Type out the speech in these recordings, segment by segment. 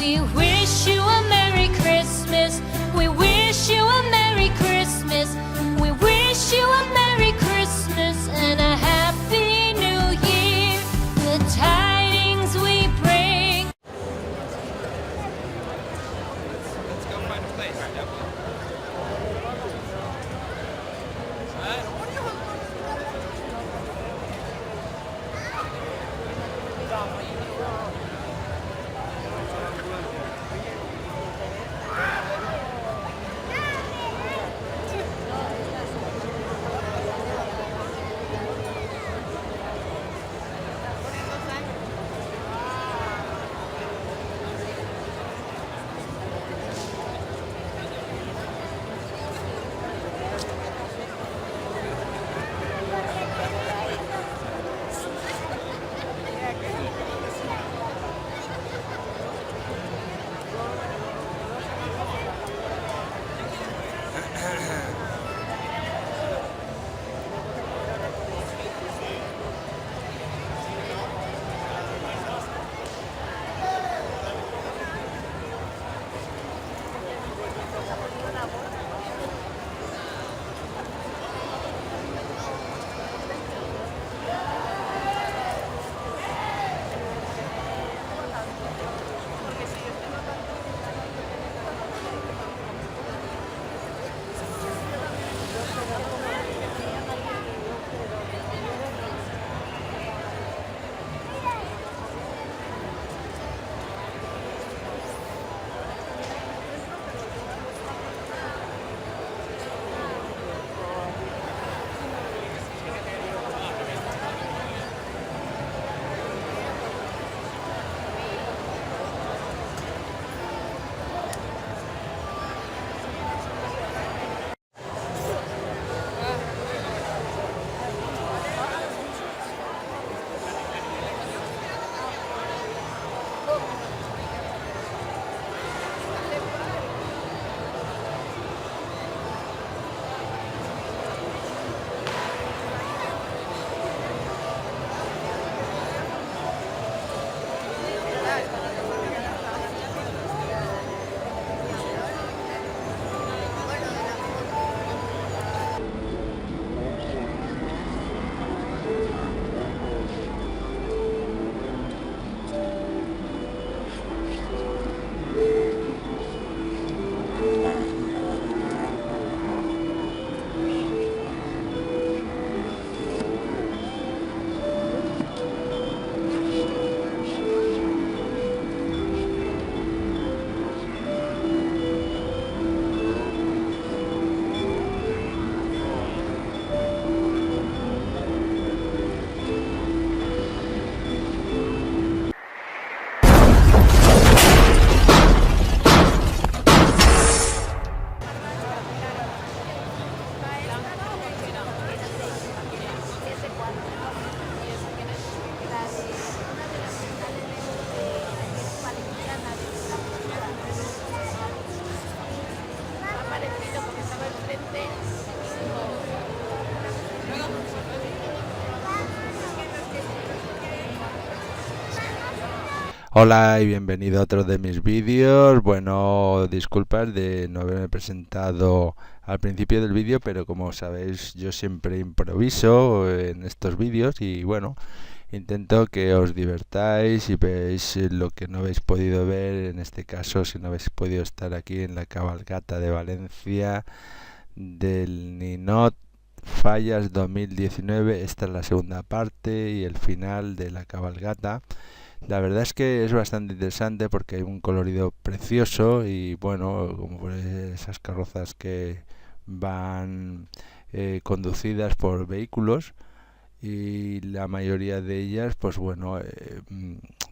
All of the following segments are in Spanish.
We wish you a Merry Christmas. We wish you a Merry Christmas. We wish you a Merry Christmas and a Happy New Year. The tidings we bring. Let's go find a place. Yep. Hola y bienvenido a otro de mis vídeos. Bueno, disculpas de no haberme presentado al principio del vídeo, pero como sabéis yo siempre improviso en estos vídeos y bueno, intento que os divertáis y veáis lo que no habéis podido ver, en este caso si no habéis podido estar aquí en la cabalgata de Valencia del Ninot Fallas 2019. Esta es la segunda parte y el final de la cabalgata. La verdad es que es bastante interesante porque hay un colorido precioso y bueno, como esas carrozas que van conducidas por vehículos, y la mayoría de ellas pues bueno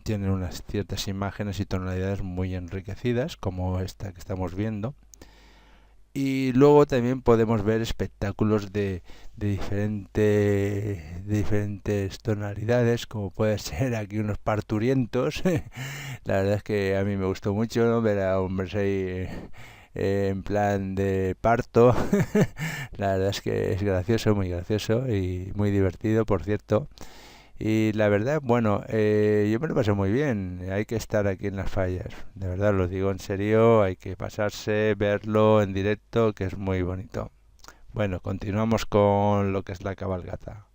tienen unas ciertas imágenes y tonalidades muy enriquecidas, como esta que estamos viendo. Y luego también podemos ver espectáculos de diferentes tonalidades, como puede ser aquí unos parturientos. La verdad es que a mí me gustó mucho, ¿no?, ver a hombres ahí en plan de parto. La verdad es que es gracioso, muy gracioso y muy divertido, por cierto. Y la verdad, bueno, yo me lo pasé muy bien. Hay que estar aquí en las fallas. De verdad, lo digo en serio, hay que pasarse, verlo en directo, que es muy bonito. Bueno, continuamos con lo que es la cabalgata.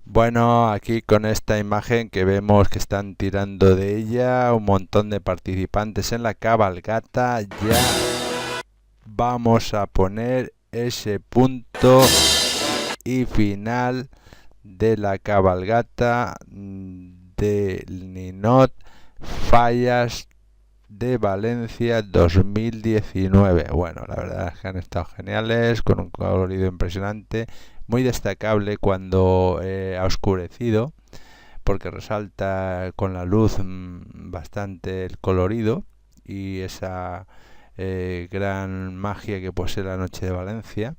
Bueno, aquí con esta imagen que vemos que están tirando de ella un montón de participantes en la cabalgata, ya vamos a poner ese punto y final de la cabalgata del Ninot Fallas de Valencia 2019. Bueno, la verdad es que han estado geniales, con un colorido impresionante, muy destacable cuando ha oscurecido, porque resalta con la luz bastante el colorido y esa gran magia que posee la noche de Valencia.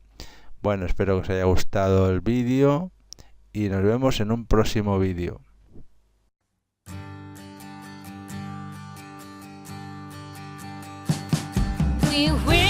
Bueno, espero que os haya gustado el vídeo y nos vemos en un próximo vídeo. We wish